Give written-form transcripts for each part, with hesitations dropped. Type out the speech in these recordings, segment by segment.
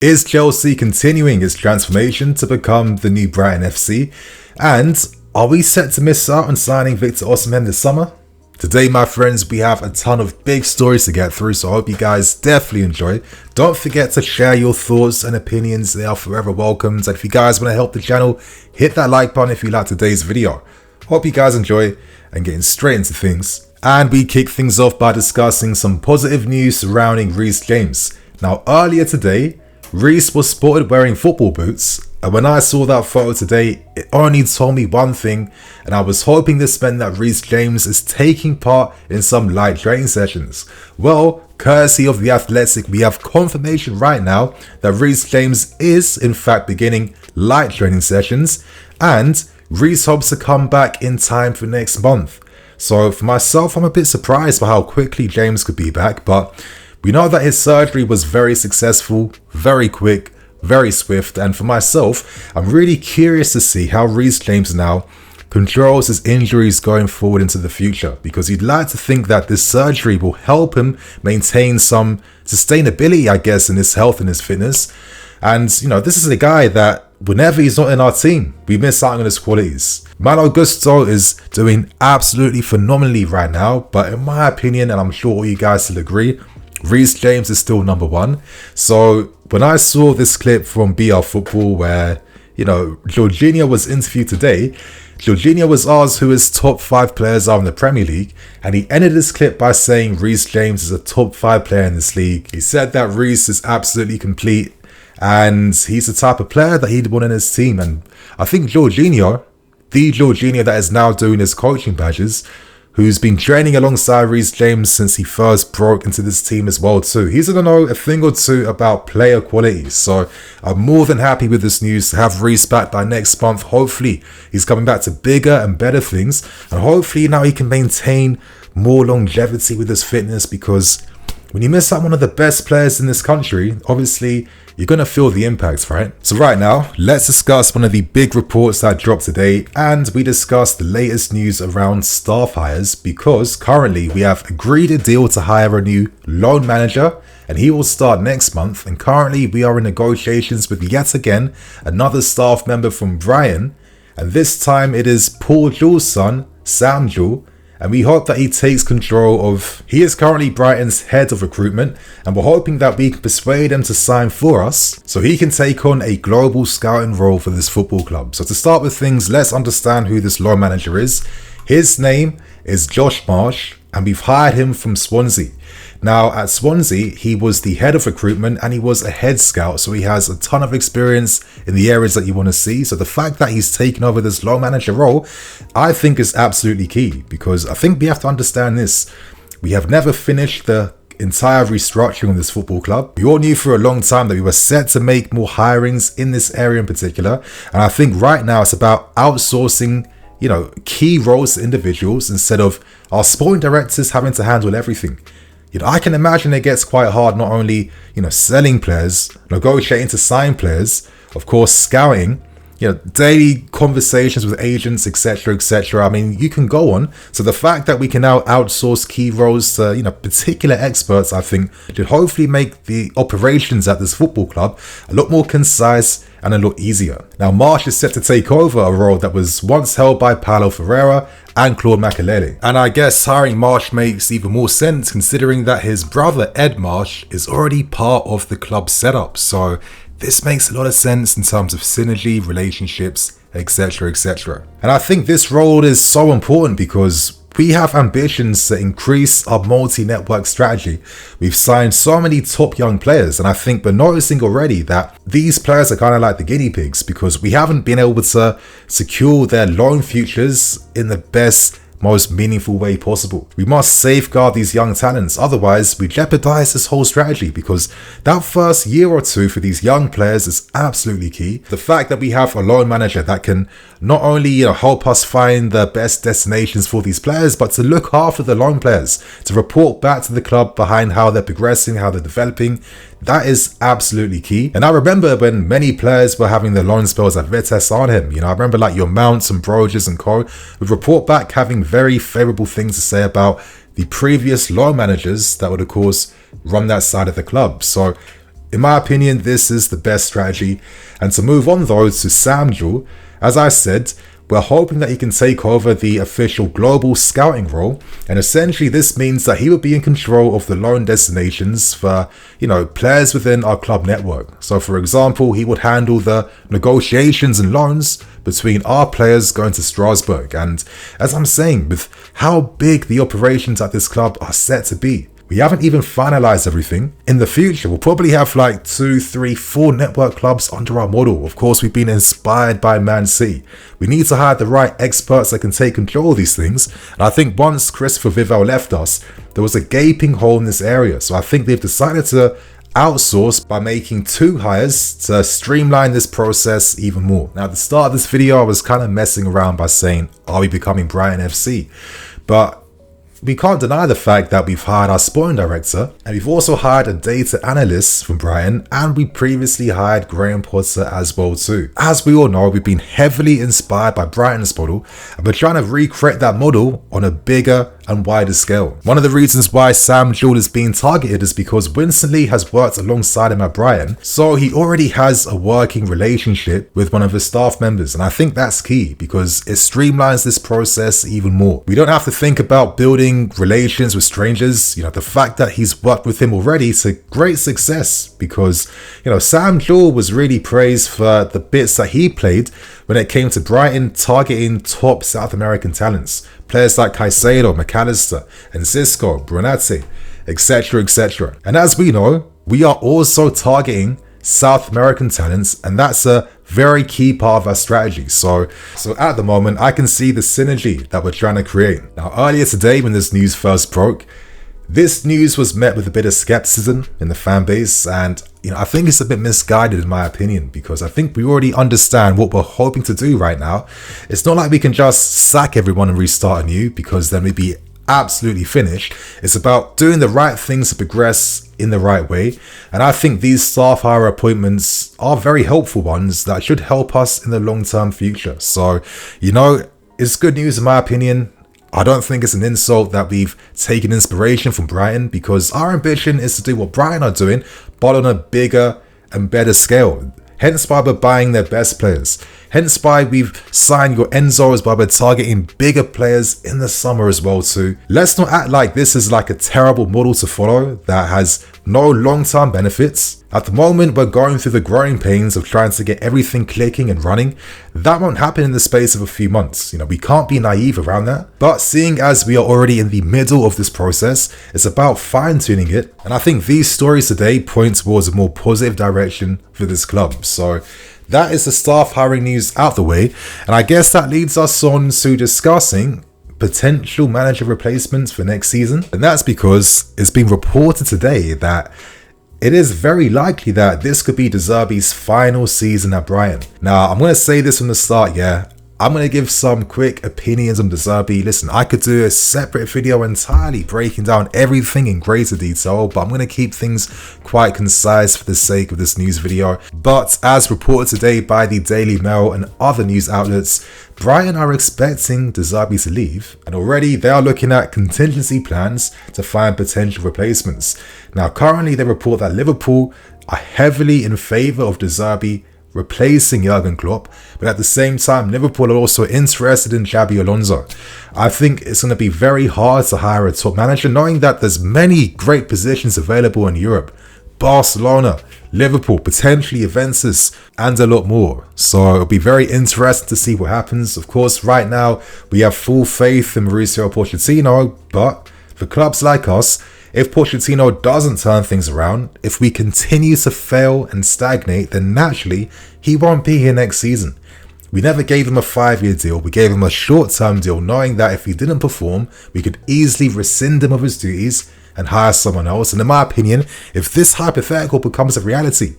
Is Chelsea continuing its transformation to become the new Brighton FC? And are we set to miss out on signing Victor Osimhen this summer? Today, my friends, we have a ton of big stories to get through, so I hope you guys definitely enjoy. Don't forget to share your thoughts and opinions. They are forever welcomed. And if you guys want to help the channel, hit that like button if you like today's video. Hope you guys enjoy, and getting straight into things. And we kick things off by discussing some positive news surrounding Reece James. Now, earlier today, Reece was spotted wearing football boots, and when I saw that photo today, it only told me one thing, and I was hoping this meant that Reece James is taking part in some light training sessions. Well, courtesy of The Athletic, we have confirmation right now that Reece James is in fact beginning light training sessions, and Reece hopes to come back in time for next month. So for myself, I'm a bit surprised by how quickly James could be back, but we know that his surgery was very successful, very quick, very swift, and for myself, I'm really curious to see how Reece James now controls his injuries going forward into the future, because you'd like to think that this surgery will help him maintain some sustainability, I guess, in his health and his fitness. And, you know, this is a guy that whenever he's not in our team, we miss out on his qualities. Malo Gusto is doing absolutely phenomenally right now, but in my opinion, and I'm sure all you guys will agree, Reece James is still number one. So when I saw this clip from BR Football where, you know, Jorginho was interviewed today, Jorginho was asked who his top 5 players are in the Premier League, and he ended this clip by saying Reece James is a top 5 player in this league. He said that Reece is absolutely complete and he's the type of player that he'd want in his team. And I think Jorginho, the Jorginho that is now doing his coaching badges, who's been training alongside Reece James since he first broke into this team as well too. He's going to know a thing or two about player qualities. So I'm more than happy with this news to have Reece back by next month. Hopefully he's coming back to bigger and better things. And hopefully now he can maintain more longevity with his fitness, because when you miss out one of the best players in this country, obviously you're going to feel the impact, right? So right now, let's discuss one of the big reports that dropped today, and we discuss the latest news around staff hires, because currently we have agreed a deal to hire a new loan manager, and he will start next month. And currently we are in negotiations with yet again another staff member from Brighton, and this time it is Paul Jewell's son, Sam Jewell. And we hope that he takes control of... He is currently Brighton's head of recruitment, and we're hoping that we can persuade him to sign for us so he can take on a global scouting role for this football club. So to start with things, let's understand who this loan manager is. His name is Josh Marsh, and we've hired him from Swansea. Now, at Swansea, he was the head of recruitment and he was a head scout, so he has a ton of experience in the areas that you want to see. So the fact that he's taken over this loan manager role, I think is absolutely key, because I think we have to understand this. We have never finished the entire restructuring of this football club. We all knew for a long time that we were set to make more hirings in this area in particular. And I think right now it's about outsourcing, you know, key roles to individuals instead of our sporting directors having to handle everything. You know, I can imagine it gets quite hard not only, you know, selling players, negotiating to sign players, of course, scouting, you know, daily conversations with agents, etc., etc. I mean, you can go on. So the fact that we can now outsource key roles to, you know, particular experts, I think, should hopefully make the operations at this football club a lot more concise and a lot easier. Now, Marsh is set to take over a role that was once held by Paulo Ferreira and Claude Makelele. And I guess hiring Marsh makes even more sense considering that his brother Ed Marsh is already part of the club setup. So this makes a lot of sense in terms of synergy, relationships, etc., etc. And I think this role is so important because we have ambitions to increase our multi-network strategy. We've signed so many top young players, and I think we're noticing already that these players are kind of like the guinea pigs, because we haven't been able to secure their loan futures in the best, most meaningful way possible. We must safeguard these young talents, otherwise we jeopardize this whole strategy, because that first year or two for these young players is absolutely key. The fact that we have a loan manager that can not only, you know, help us find the best destinations for these players, but to look after the loan players, to report back to the club behind how they're progressing, how they're developing, that is absolutely key. And I remember when many players were having their loan spells at Vitesse Arnhem, you know, I remember like your Mounts and Broges and co would report back having very favourable things to say about the previous loan managers that would of course run that side of the club. So in my opinion, this is the best strategy. And to move on though to Sam Jewell, as I said, we're hoping that he can take over the official global scouting role, and essentially this means that he would be in control of the loan destinations for, players within our club network. So for example, he would handle the negotiations and loans between our players going to Strasbourg. And as I'm saying, with how big the operations at this club are set to be, we haven't even finalized everything. In the future, we'll probably have like 2, 3, 4 network clubs under our model. Of course, we've been inspired by Man City. We need to hire the right experts that can take control of these things. And I think once Christopher Vivell left us, there was a gaping hole in this area. So I think they've decided to outsource by making 2 hires to streamline this process even more. Now, at the start of this video, I was kind of messing around by saying, are we becoming Brighton FC? But we can't deny the fact that we've hired our sporting director, and we've also hired a data analyst from Brighton, and we previously hired Graham Potter as well too. As we all know, we've been heavily inspired by Brighton's model, and we're trying to recreate that model on a bigger and wider scale. One of the reasons why Sam Jewell is being targeted is because Winston Lee has worked alongside him at Brighton, so he already has a working relationship with one of his staff members, and I think that's key because it streamlines this process even more. We don't have to think about building relations with strangers. The fact that he's worked with him already is a great success because, Sam Jewell was really praised for the bits that he played when it came to Brighton targeting top South American talents. Players like Caicedo, McAllister, and Zisco, Brunate, etc, etc. And as we know, we are also targeting South American talents, and that's a very key part of our strategy. So at the moment, I can see the synergy that we're trying to create. Now, earlier today, when this news first broke, this news was met with a bit of skepticism in the fan base, and I think it's a bit misguided in my opinion, because I think we already understand what we're hoping to do right now. It's not like we can just sack everyone and restart anew, because then we'd be absolutely finished. It's about doing the right things to progress in the right way, and I think these staff hire appointments are very helpful ones that should help us in the long-term future. So, it's good news in my opinion. I don't think it's an insult that we've taken inspiration from Brighton, because our ambition is to do what Brighton are doing, but on a bigger and better scale. Hence why we're buying their best players. Hence why we've signed your Enzos, why we're targeting bigger players in the summer as well too. Let's not act like this is like a terrible model to follow that has no long-term benefits. At the moment, we're going through the growing pains of trying to get everything clicking and running. That won't happen in the space of a few months. We can't be naive around that. But seeing as we are already in the middle of this process, it's about fine-tuning it. And I think these stories today point towards a more positive direction for this club. So that is the staff hiring news out the way. And I guess that leads us on to discussing potential manager replacements for next season. And that's because it's been reported today that it is very likely that this could be De Zerbi's final season at Brighton. Now, I'm going to say this from the start, I'm going to give some quick opinions on De Zerbi. Listen, I could do a separate video entirely breaking down everything in greater detail, but I'm going to keep things quite concise for the sake of this news video. But as reported today by the Daily Mail and other news outlets, Brighton are expecting De Zerbi to leave, and already they are looking at contingency plans to find potential replacements. Now, currently they report that Liverpool are heavily in favour of De Zerbi replacing Jurgen Klopp, but at the same time, Liverpool are also interested in Xabi Alonso. I think it's going to be very hard to hire a top manager, knowing that there's many great positions available in Europe. Barcelona, Liverpool, potentially Juventus, and a lot more. So it'll be very interesting to see what happens. Of course, right now, we have full faith in Mauricio Pochettino, but for clubs like us, if Pochettino doesn't turn things around, if we continue to fail and stagnate, then naturally, he won't be here next season. We never gave him a 5-year deal, we gave him a short-term deal, knowing that if he didn't perform, we could easily rescind him of his duties and hire someone else. And in my opinion, if this hypothetical becomes a reality,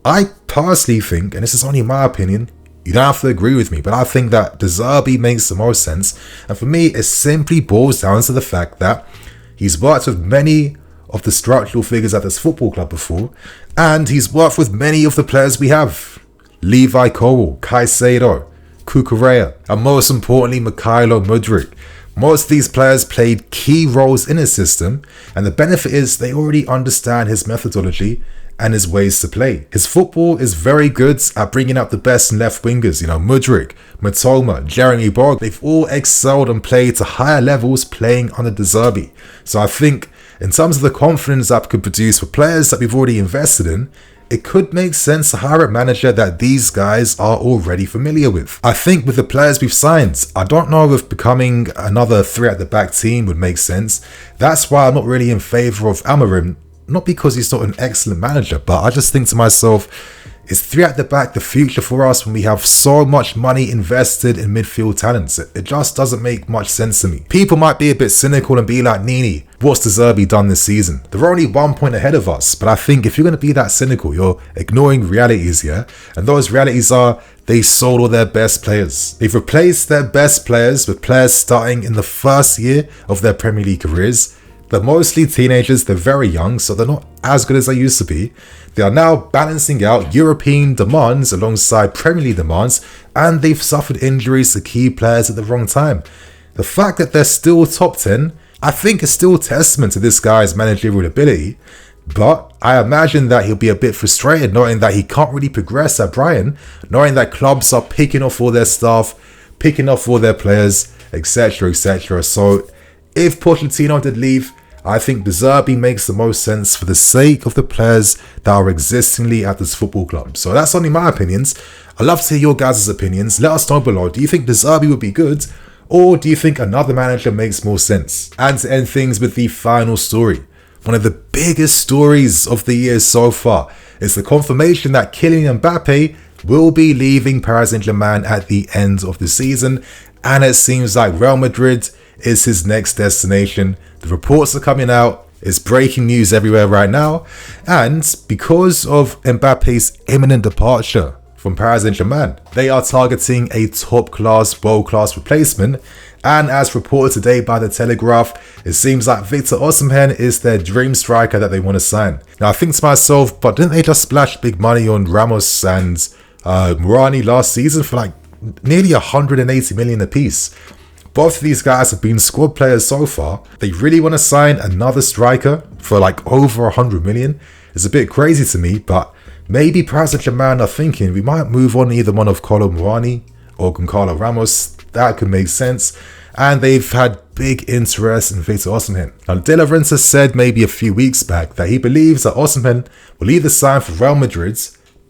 I personally think, and this is only my opinion, you don't have to agree with me, but I think that De Zerbi makes the most sense. And for me, it simply boils down to the fact that he's worked with many of the structural figures at this football club before, and he's worked with many of the players we have. Levi Colwill, Caicedo, Cucurella, and most importantly, Mykhailo Mudryk. Most of these players played key roles in his system, and the benefit is they already understand his methodology and his ways to play. His football is very good at bringing out the best in left wingers. You know, Mudryk, Matoma, Jeremy Borg, they've all excelled and played to higher levels playing under De Zerbi. So I think in terms of the confidence that could produce for players that we've already invested in, it could make sense to hire a manager that these guys are already familiar with. I think with the players we've signed, I don't know if becoming another 3 at the back team would make sense. That's why I'm not really in favour of Amorim. Not because he's not an excellent manager, but I just think to myself, is 3 at the back the future for us when we have so much money invested in midfield talents? It just doesn't make much sense to me. People might be a bit cynical and be like, Nini, what's De Zerbi done this season? They're only 1 point ahead of us, but I think if you're going to be that cynical, you're ignoring realities here. And those realities are, they sold all their best players. They've replaced their best players with players starting in the first year of their Premier League careers. They're mostly teenagers, they're very young, so they're not as good as they used to be. They are now balancing out European demands alongside Premier League demands, and they've suffered injuries to key players at the wrong time. The fact that they're still top 10, I think is still testament to this guy's managerial ability, but I imagine that he'll be a bit frustrated knowing that he can't really progress at Brighton, knowing that clubs are picking off all their staff, picking off all their players, etc, etc. So if Pochettino did leave, I think De Zerbi makes the most sense for the sake of the players that are existingly at this football club. So that's only my opinions. I'd love to hear your guys' opinions. Let us know below. Do you think De Zerbi would be good? Or do you think another manager makes more sense? And to end things with the final story. One of the biggest stories of the year so far is the confirmation that Kylian Mbappe will be leaving Paris Saint-Germain at the end of the season. And it seems like Real Madrid is his next destination. The reports are coming out. It's breaking news everywhere right now. And because of Mbappe's imminent departure from Paris Saint-Germain, they are targeting a top-class, world-class replacement. And as reported today by The Telegraph, it seems like Victor Osimhen is their dream striker that they want to sign. Now I think to myself, but didn't they just splash big money on Ramos and Mourani last season for like nearly 180 million apiece? Both of these guys have been squad players so far. They really want to sign another striker for like over 100 million. It's a bit crazy to me, but maybe Paris Saint-Germain are thinking we might move on either one of Kolo Mourani or Goncalo Ramos. That could make sense. And they've had big interest in Victor Osimhen. Now, De Laurentiis said maybe a few weeks back that he believes that Osimhen will either sign for Real Madrid,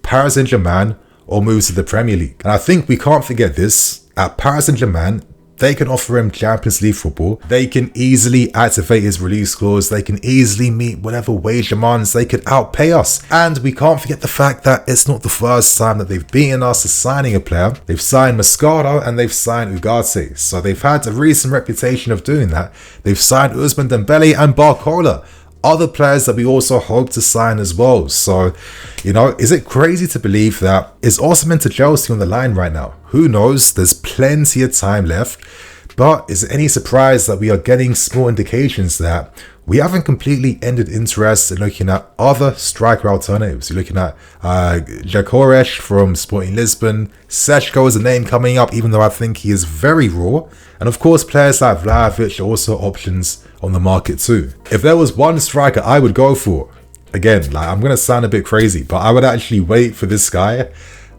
Paris Saint-Germain, or move to the Premier League. And I think we can't forget this. At Paris Saint-Germain, they can offer him Champions League football. They can easily activate his release clause. They can easily meet whatever wage demands. They could outpay us. And we can't forget the fact that it's not the first time that they've beaten us to signing a player. They've signed Moscardo and they've signed Ugarte. So they've had a recent reputation of doing that. They've signed Ousmane Dembele and Barcola. Other players that we also hope to sign as well. So, you know, is it crazy to believe that is Osimhen to Chelsea on the line right now? Who knows? There's plenty of time left. But is it any surprise that we are getting small indications that we haven't completely ended interest in looking at other striker alternatives? You're looking at Gyökeres from Sporting Lisbon. Sechko is a name coming up, even though I think he is very raw. And of course, players like Vlahovic are also options on the market too. If there was one striker I would go for, again, like I'm going to sound a bit crazy, but I would actually wait for this guy.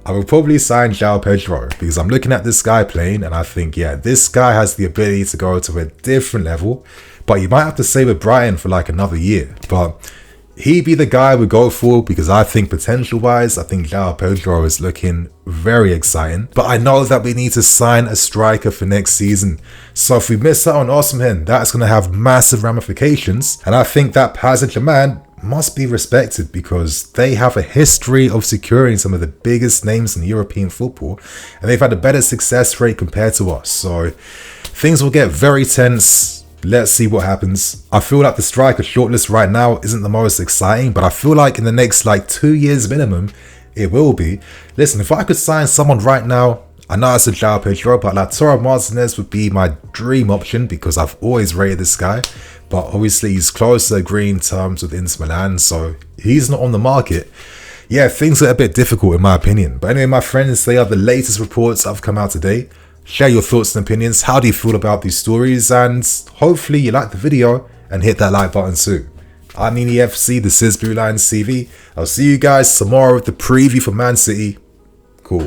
I would probably sign João Pedro because I'm looking at this guy playing and I think, yeah, this guy has the ability to go to a different level, but you might have to stay with Brighton for like another year. But he'd be the guy I would go for because I think potential-wise, I think João Pedro is looking very exciting. But I know that we need to sign a striker for next season. So if we miss out on Osimhen, that's going to have massive ramifications. And I think that Paris Saint-Germain must be respected because they have a history of securing some of the biggest names in European football. And they've had a better success rate compared to us. So things will get very tense. Let's see what happens. I feel like the striker shortlist right now isn't the most exciting, but I feel like in the next like 2 years minimum, it will be. Listen, if I could sign someone right now, I know it's a João Pedro, but Lautaro Martinez would be my dream option because I've always rated this guy. But obviously he's close to agreeing terms with Inter Milan, so he's not on the market. Yeah, things are a bit difficult in my opinion. But anyway, my friends, they are the latest reports that have come out today. Share your thoughts and opinions. How do you feel about these stories? And hopefully you like the video and hit that like button too. I'm Nini FC, this is BlueLionsTV. I'll see you guys tomorrow with the preview for Man City. Cool.